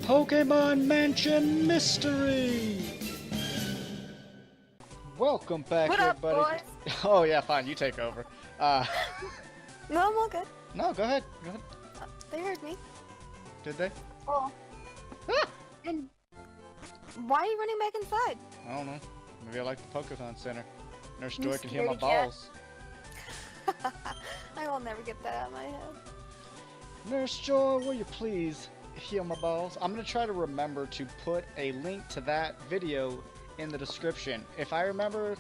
Pokémon Mansion Mystery! Welcome back, What up, everybody. boys? Oh yeah, fine, you take over. No, I'm all good. No, go ahead. Go ahead. They heard me. Did they? Oh. Ah! And why are you running back inside? I don't know. Maybe I like the Pokémon Center. Nurse Joy can heal my scaredy cat. balls. I will never get that out of my head. Nurse Joy, will you please heal my balls? I'm gonna try to remember to put a link to that video in the description. If I remember,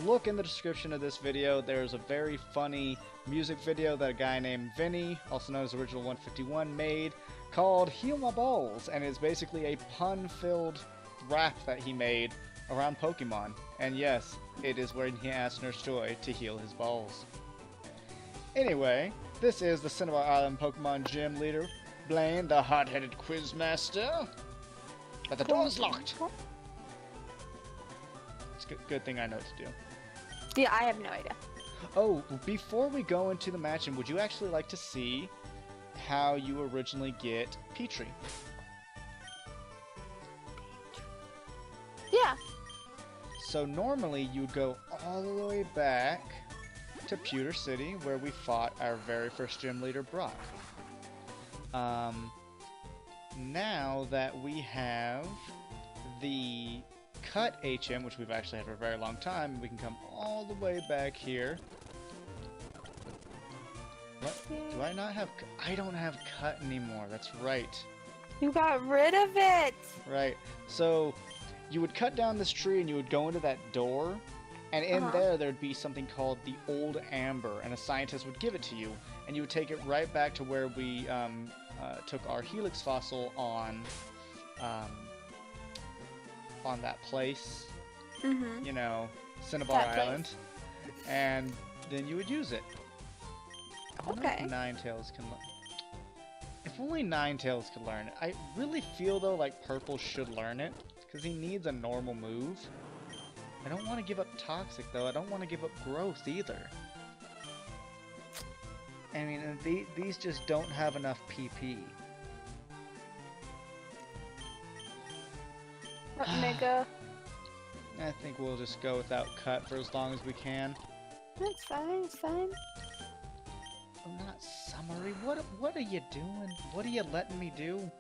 look in the description of this video. There's a very funny music video that a guy named Vinny, also known as Original 151, made called Heal My Balls, and it's basically a pun-filled rap that he made around Pokemon. And yes, it is where he asked Nurse Joy to heal his balls. Anyway, this is the Cinnabar Island Pokemon Gym leader, Blaine, the hot-headed quizmaster. But the door's locked. It's a good thing I know what to do. Yeah, I have no idea. Oh, before we go into the match, would you actually like to see how you originally get Petrie? Yeah. So normally you would go all the way back to Pewter City, where we fought our very first gym leader, Brock. Now that we have the Cut HM, which we've actually had for a very long time, we can come all the way back here. What? Do I not have... I don't have Cut anymore, that's right. You got rid of it. Right. So you would cut down this tree and you would go into that door, and in there there'd be something called the Old Amber, and a scientist would give it to you, and you would take it right back to where we took our Helix fossil on that place, you know, Cinnabar Island, and then you would use it. Okay. Ninetales can learn. If only Ninetales could learn it. I really feel though like Purple should learn it, because he needs a normal move. I don't want to give up Toxic though. I don't want to give up Growth either. I mean, these just don't have enough PP. Mega. I think we'll just go without Cut for as long as we can. That's fine, it's fine. I'm not summary. What are you doing? What are you letting me do?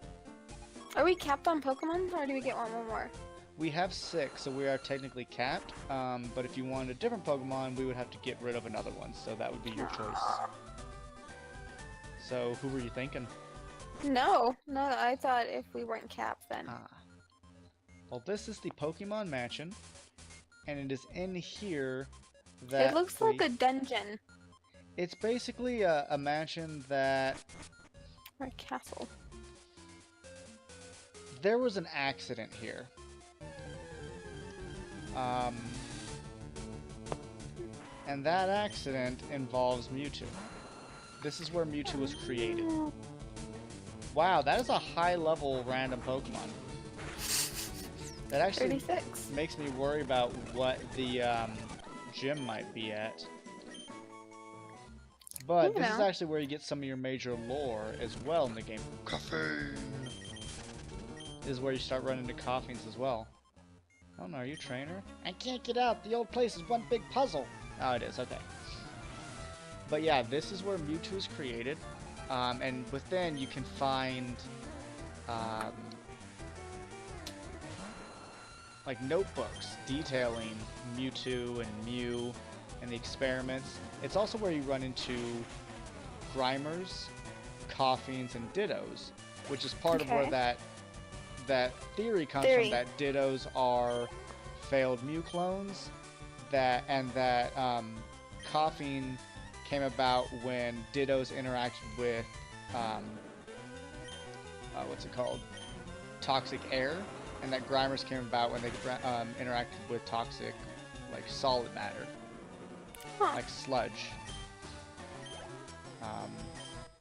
Are we capped on Pokemon, or do we get one more? We have 6, so we are technically capped. But if you wanted a different Pokemon, we would have to get rid of another one. So that would be your choice. So who were you thinking? No, I thought if we weren't capped then. Well, this is the Pokemon Mansion, and it is in here that it looks like a dungeon. It's basically a mansion that... Or a castle. There was an accident here. And that accident involves Mewtwo. This is where Mewtwo was created. Wow, that is a high-level random Pokemon. That actually 36. makes me worry about what the gym might be at. But this is actually where you get some of your major lore as well in the game. Caffeine! This is where you start running into Coffeens as well. Oh no, are you a trainer? I can't get out! The old place is one big puzzle! Oh, it is, okay. But yeah, this is where Mewtwo is created. And within you can find like notebooks detailing Mewtwo and Mew and the experiments. It's also where you run into Grimers, Coffeens, and Dittos, which is part of where that theory comes from, that Dittos are failed Mew clones, that Coffeen came about when Dittos interacted with what's it called? Toxic air, and that Grimers came about when they interacted with toxic, like, solid matter. Like sludge.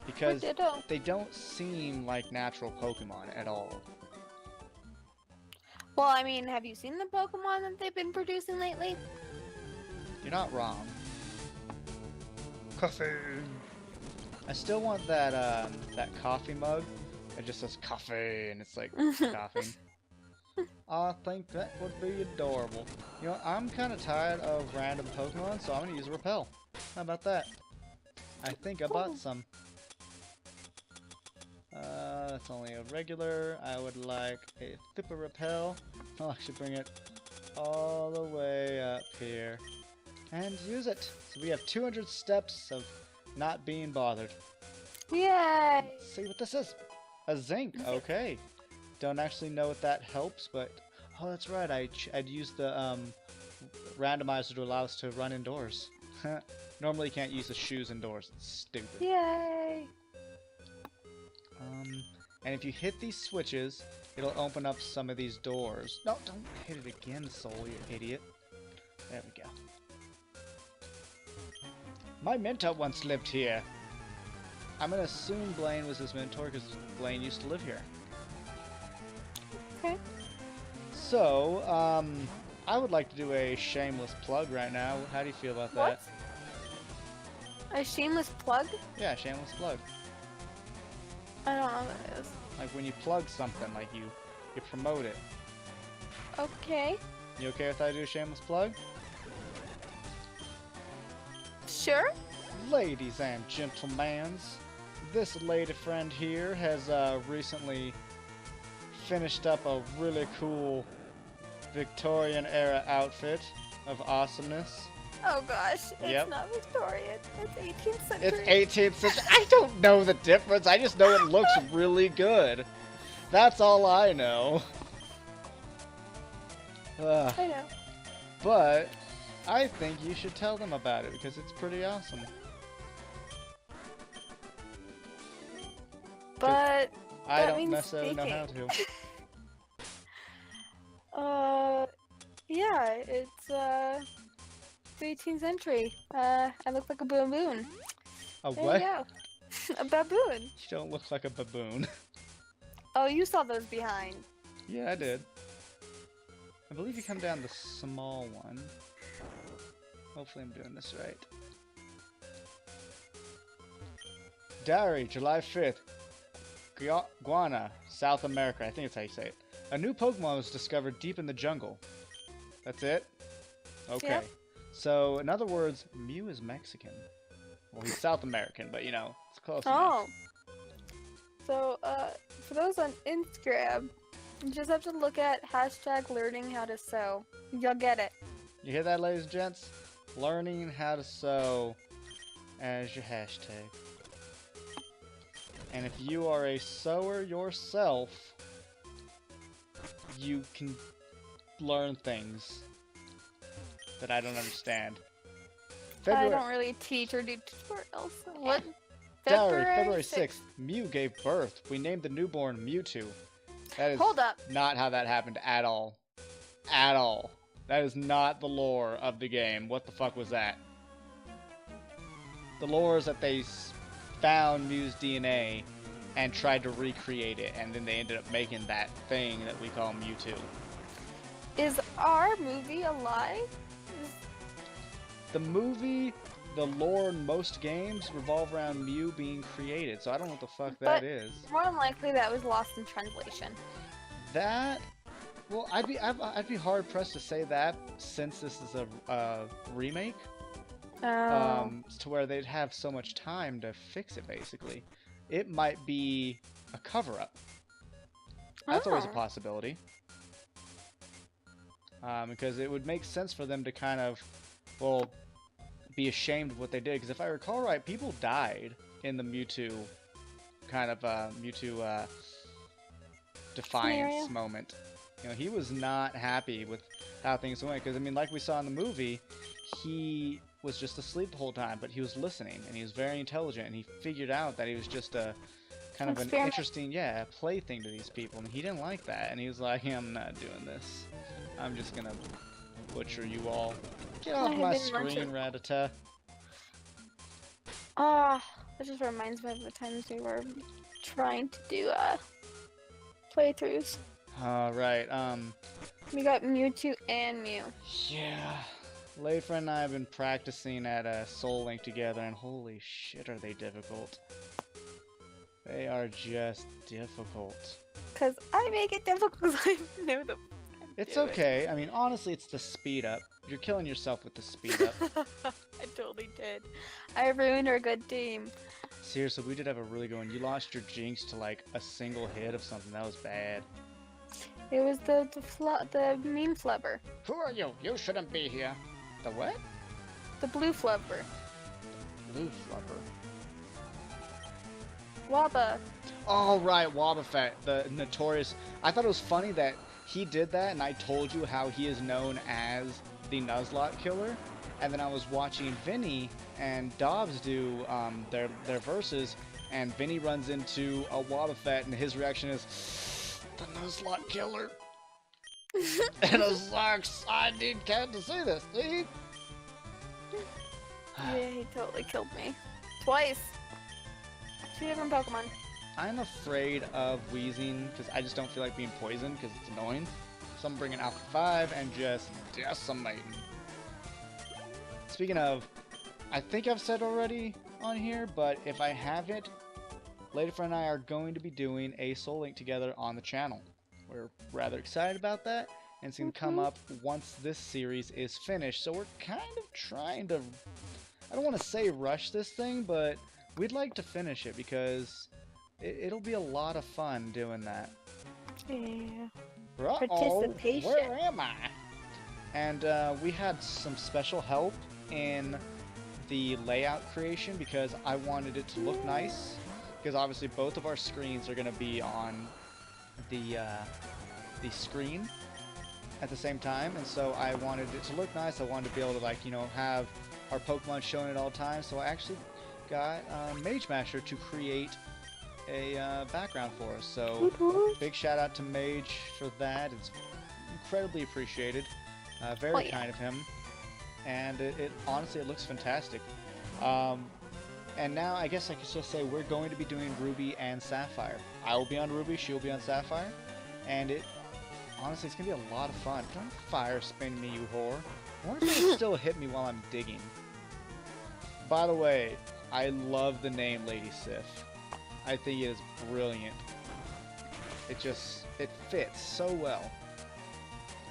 Because they don't seem like natural Pokemon at all. Well, I mean, have you seen the Pokemon that they've been producing lately? You're not wrong. Coffee. I still want that that coffee mug It just says coffee, and it's like coughing. I think that would be adorable. You know, I'm kind of tired of random Pokemon, so I'm gonna use a repel. How about that? I think I bought some. That's only a regular. I would like a Thipper repel. I'll actually bring it all the way up here and use it. So we have 200 steps of not being bothered. Yay! Let's see what this is. A zinc. Okay. Don't actually know what that helps, but oh, that's right. I'd use the randomizer to allow us to run indoors. Normally, you can't use the shoes indoors. It's stupid. Yay! And if you hit these switches, it'll open up some of these doors. No, don't hit it again, Soul, you idiot. There we go. My mentor once lived here. I'm gonna assume Blaine was his mentor because Blaine used to live here. Okay. So, I would like to do a shameless plug right now. How do you feel about that? What? A shameless plug? Yeah, shameless plug. I don't know what that is. Like when you plug something, like you promote it. Okay. You okay if I do a shameless plug? Sure. Ladies and gentlemen, this Ladyfriend here has recently finished up a really cool Victorian era outfit of awesomeness. Oh gosh, it's Yep. not Victorian. It's 18th century. It's 18th century. I don't know the difference. I just know it looks really good. That's all I know. I know. But I think you should tell them about it because it's pretty awesome. But I that don't means necessarily know how to. Yeah, it's 18th century. I look like a baboon. A There what? you go. A baboon. You don't look like a baboon. Oh, you saw those behind. Yeah, I did. I believe you come down the small one. Hopefully I'm doing this right. Diary, July 5th. Guana, South America. I think that's how you say it. A new Pokemon was discovered deep in the jungle. That's it? Okay. Yep. So, in other words, Mew is Mexican. Well, he's South American, but you know, it's close enough. Oh. So, for those on Instagram, you just have to look at #learninghowtosew. You'll get it. You hear that, ladies and gents? Learning how to sew as your hashtag. And if you are a sewer yourself, you can learn things that I don't understand. I don't really teach or do tutorials. What? Diary, February 6th. Mew gave birth. We named the newborn Mewtwo. That is Hold up. not how that happened at all. At all. That is not the lore of the game. What the fuck was that? The lore is that they found Mew's DNA and tried to recreate it, and then they ended up making that thing that we call Mewtwo. Is our movie alive? The movie, the lore in most games revolve around Mew being created, so I don't know what the fuck that is. More than likely that was lost in translation. That, well, I'd be hard pressed to say that since this is a remake. To where they'd have so much time to fix it, basically. It might be a cover-up. That's always a possibility. Because it would make sense for them to kind of, well, be ashamed of what they did. Because if I recall right, people died in the Mewtwo kind of Mewtwo defiance moment. You know, he was not happy with how things went. Because I mean, like we saw in the movie, he was just asleep the whole time, but he was listening and he was very intelligent, and he figured out that he was just a kind of an interesting, plaything to these people, and he didn't like that, and he was like, I'm not doing this. I'm just gonna butcher you all. Get off my screen, Rattata. That just reminds me of the times we were trying to do playthroughs. Alright, we got Mewtwo and Mew. Yeah. Ladyfriend and I have been practicing at Soul Link together, and holy shit are they difficult. They are just difficult. Cause I make it difficult because I know the. It's okay. I mean, honestly, it's the speed up. You're killing yourself with the speed up. I totally did. I ruined our good team. Seriously, we did have a really good one. You lost your Jinx to like a single hit of something. That was bad. It was the mean flubber. Who are you? You shouldn't be here. The what? The blue flubber. Blue flubber. Wabba. Oh, right, Wobbuffet, the notorious. I thought it was funny that he did that, and I told you how he is known as the Nuzlocke killer. And then I was watching Vinny and Dobbs do their verses, and Vinny runs into a Wobbuffet, and his reaction is, the Nuzlocke killer. And I was like, I didn't care to see this, see? Yeah, he totally killed me. Twice. 2 different Pokemon. I'm afraid of wheezing because I just don't feel like being poisoned because it's annoying. So I'm bringing Alpha 5 and just decimating. Speaking of, I think I've said already on here, but if I haven't, Ladyfriend and I are going to be doing a Soul Link together on the channel. We're rather excited about that, and it's going to come up once this series is finished. So we're kind of trying to, I don't want to say rush this thing, but we'd like to finish it because it'll be a lot of fun doing that. Yeah. Participation. Where am I? And we had some special help in the layout creation because I wanted it to look nice. Because obviously both of our screens are going to be on the screen at the same time, and so I wanted it to look nice. I wanted to be able to, like, you know, have our Pokemon shown at all times. So I actually got Mage Masher to create a background for us. So big shout out to Mage for that. It's incredibly appreciated. Very kind of him, and it honestly, it looks fantastic. And now I guess I could just say we're going to be doing Ruby and Sapphire. I will be on Ruby, she will be on Sapphire, and honestly, it's gonna be a lot of fun. Don't fire spin me, you whore. I wonder if it'll still hit me while I'm digging. By the way, I love the name Lady Sif. I think it is brilliant. It fits so well.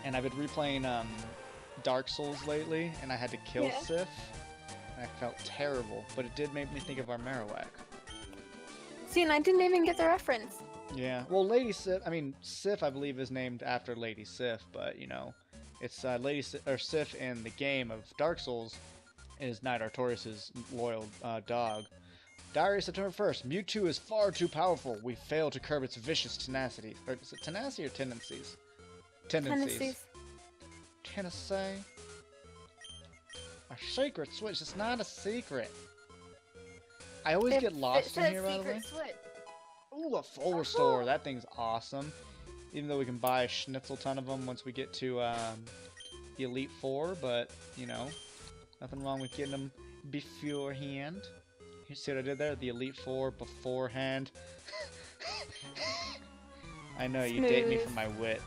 And I've been replaying Dark Souls lately, and I had to kill Sif. And I felt terrible, but it did make me think of our Marowak. See, and I didn't even get the reference. Yeah, well, Lady Sif, I mean, Sif, I believe, is named after Lady Sif, but, you know, it's Lady Sif, or Sif in the game of Dark Souls is Knight Artorias' loyal dog. Diary September 1st. Mewtwo is far too powerful. We fail to curb its vicious tenacity. Or is it tenacity or tendencies? Tendencies. Tennessee. A secret switch. It's not a secret. I always get lost in here, by the way. Ooh, a full restore. That thing's awesome. Even though we can buy a schnitzel ton of them once we get to the Elite Four, but, you know, nothing wrong with getting them beforehand. You see what I did there? The Elite Four beforehand. I know, you date me for my wit.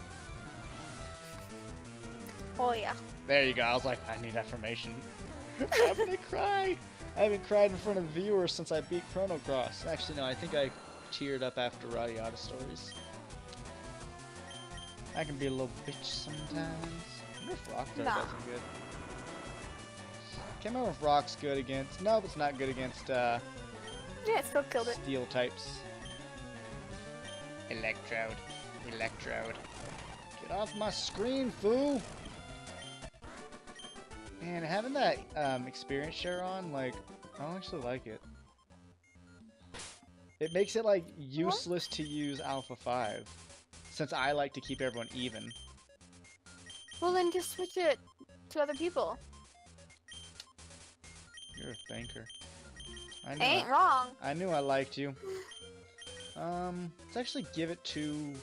Oh, yeah. There you go. I was like, I need affirmation. I'm gonna cry. I haven't cried in front of viewers since I beat Chrono Cross. Actually, no, I think I teared up after Radiata Stories. I can be a little bitch sometimes. I wonder if Rock does something good. Can't remember if Rock's good against. Nope, it's not good against. Yeah, it still killed it. Steel types. Electrode. Electrode. Get off my screen, fool! Man, having that experience share on, like, I don't actually like it. It makes it, like, useless to use Alpha 5, since I like to keep everyone even. Well, then just switch it to other people. You're a thinker. Ain't wrong. I knew I liked you. Let's actually give it to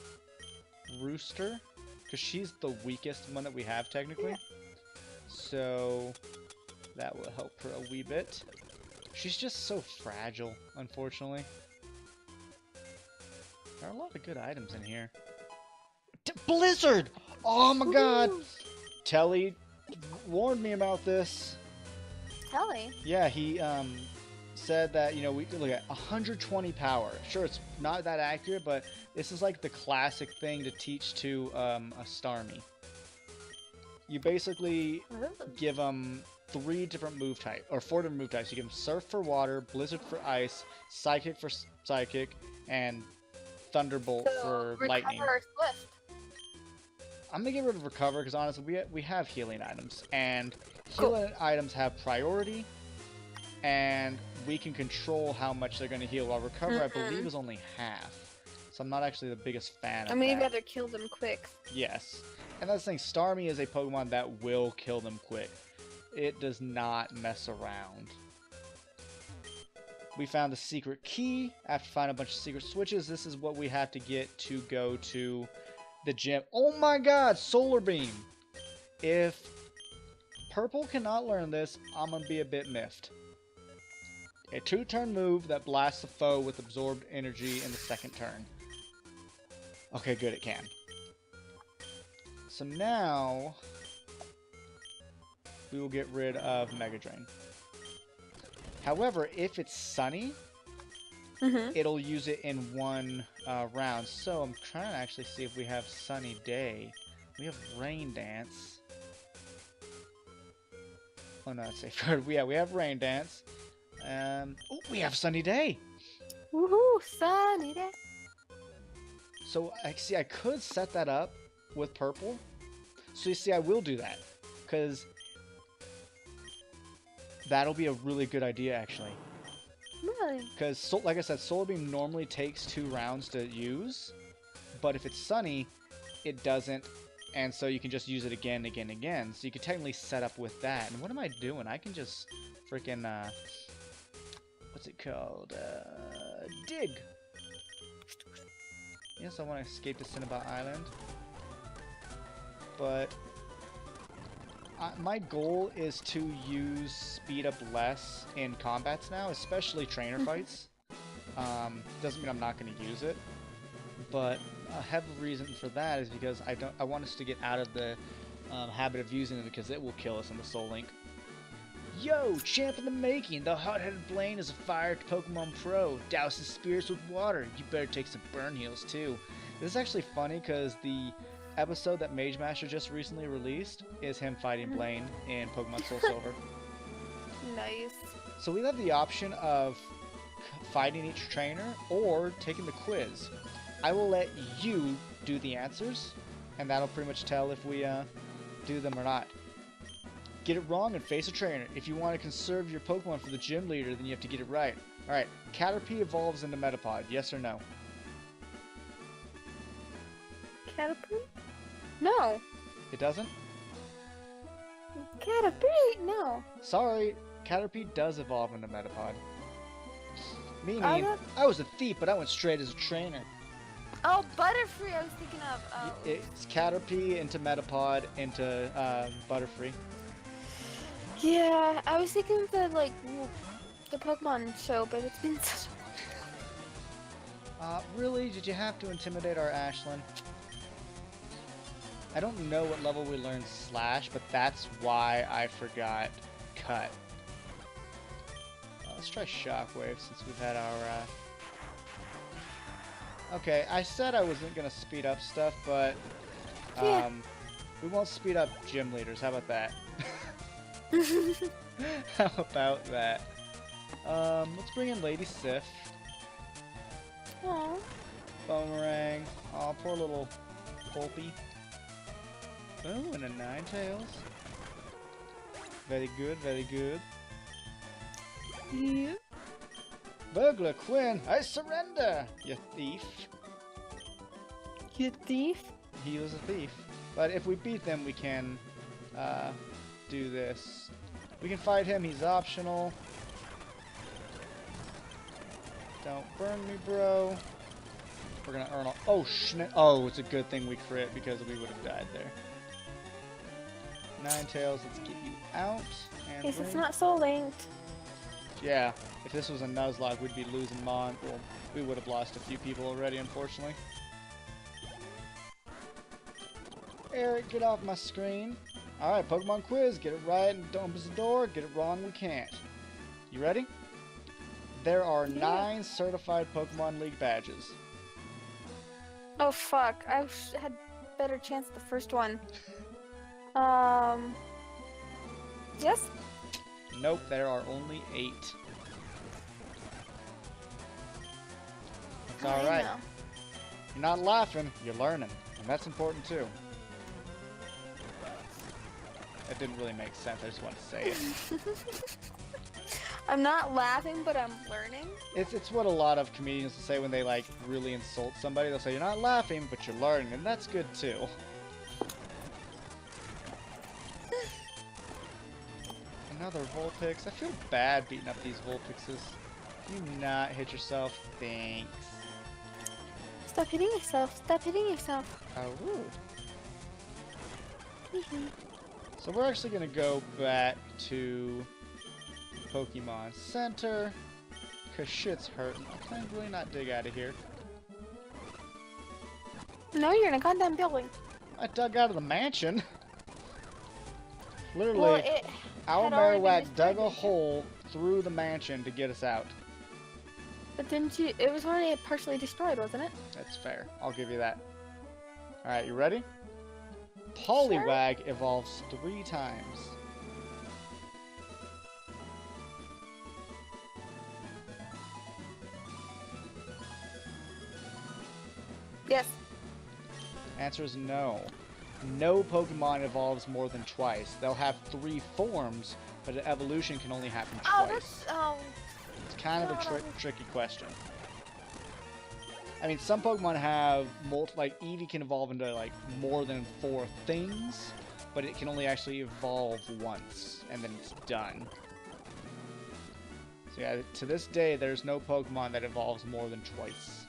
Rooster, because she's the weakest one that we have, technically. Yeah. So that will help her a wee bit. She's just so fragile, unfortunately. There are a lot of good items in here. Blizzard! Oh my god! Telly warned me about this. Telly? Yeah, he said that, you know, we look at 120 power. Sure, it's not that accurate, but this is like the classic thing to teach to a Starmie. You basically give them 3 different move types, or 4 different move types. You give them Surf for water, Blizzard for ice, Psychic for psychic, and Thunderbolt for lightning. Recover or Swift? I'm gonna get rid of Recover because honestly, we have healing items, and healing items have priority, and we can control how much they're gonna heal. While Recover, I believe, is only half, so I'm not actually the biggest fan of that. I mean, you'd rather kill them quick. Yes, and that's the thing. Starmie is a Pokemon that will kill them quick. It does not mess around. We found the secret key. After finding a bunch of secret switches, this is what we have to get to go to the gym. Oh my god, Solar Beam! If Purple cannot learn this, I'm gonna be a bit miffed. A 2-turn move that blasts a foe with absorbed energy in the 2nd turn. Okay, good, it can. So now we will get rid of Mega Drain. However, if it's sunny, it'll use it in 1 round. So I'm trying to actually see if we have Sunny Day. We have Rain Dance. Oh no, that's safe. Yeah, we have Rain Dance. Oh, we have Sunny Day. Woohoo, Sunny Day. So I could set that up with Purple. So you see, I will do that because that'll be a really good idea, actually. Really? Because, like I said, Solar Beam normally takes 2 rounds to use, but if it's sunny, it doesn't, and so you can just use it again and again and again. So you could technically set up with that. And what am I doing? I can just freaking, what's it called? Dig. Yes, I want to escape to Cinnabon Island. But my goal is to use speed up less in combats now, especially trainer fights. Doesn't mean I'm not going to use it, but a heavy reason for that is because I want us to get out of the habit of using it because it will kill us in the Soul Link. Yo, champ in the making! The hot-headed Blaine is a fire Pokemon Pro. Douse his spirits with water. You better take some burn heals too. This is actually funny because the episode that Mage Master just recently released is him fighting Blaine in Pokemon Soul Silver. Nice. So we have the option of fighting each trainer or taking the quiz. I will let you do the answers, and that'll pretty much tell if we do them or not. Get it wrong and face a trainer. If you want to conserve your Pokemon for the gym leader, then you have to get it right. Alright, Caterpie evolves into Metapod, yes or no? Caterpie? No. It doesn't? Caterpie? No. Sorry, Caterpie does evolve into Metapod. Meaning, I was a thief, but I went straight as a trainer. Oh, Butterfree I was thinking of. Oh. It's Caterpie into Metapod into Butterfree. Yeah, I was thinking of the Pokemon show, but it's been such a long time. Really? Did you have to intimidate our Ashlyn? I don't know what level we learned Slash, but that's why I forgot Cut. Let's try Shockwave since we've had our... Okay, I said I wasn't going to speed up stuff, but we won't speed up gym leaders. How about that? How about that? Let's bring in Lady Sif. Aww. Boomerang. Aw, poor little Pulpy. Oh, and a Ninetales. Very good, very good. Yeah. Burglar Quinn, I surrender, you thief. You thief? He was a thief. But if we beat them, we can do this. We can fight him, he's optional. Don't burn me, bro. We're gonna earn all... Oh, oh, it's a good thing we crit because we would have died there. Ninetales, let's get you out. And Yes, it's not so linked. Yeah, if this was a Nuzlocke, we'd be losing Mon. Well, we would have lost a few people already, unfortunately. Eric, get off my screen. Alright, Pokemon quiz. Get it right and opens the door. Get it wrong, we can't. You ready? There are Yeah. 9 certified Pokemon League badges. Oh fuck! I had better chance at the first one. Yes. Nope, there are only 8. It's I alright. know. You're not laughing, you're learning. And that's important too. That didn't really make sense, I just wanted to say it. I'm not laughing, but I'm learning. It's what a lot of comedians will say when they like really insult somebody. They'll say, you're not laughing, but you're learning, and that's good too. Another Vulpix. I feel bad beating up these Vulpixes. Do not hit yourself. Thanks. Stop hitting yourself. Stop hitting yourself. How rude. So we're actually going to go back to Pokemon Center, because shit's hurting. Can I really not dig out of here? No, you're in a goddamn building. I dug out of the mansion. Literally, Well, it our had already been Marowak destroyed, dug a didn't you? hole through the mansion to get us out. But didn't you? It was already partially destroyed, wasn't it? That's fair. I'll give you that. Alright, you ready? Poliwag evolves 3 times. Yes. Answer is no. No Pokemon evolves more than twice. They'll have 3 forms, but an evolution can only happen Oh, twice. that's It's kind of a no. tricky question. I mean, some Pokemon have like Eevee can evolve into like more than 4 things, but it can only actually evolve once, and then it's done. So yeah, to this day, there's no Pokemon that evolves more than twice.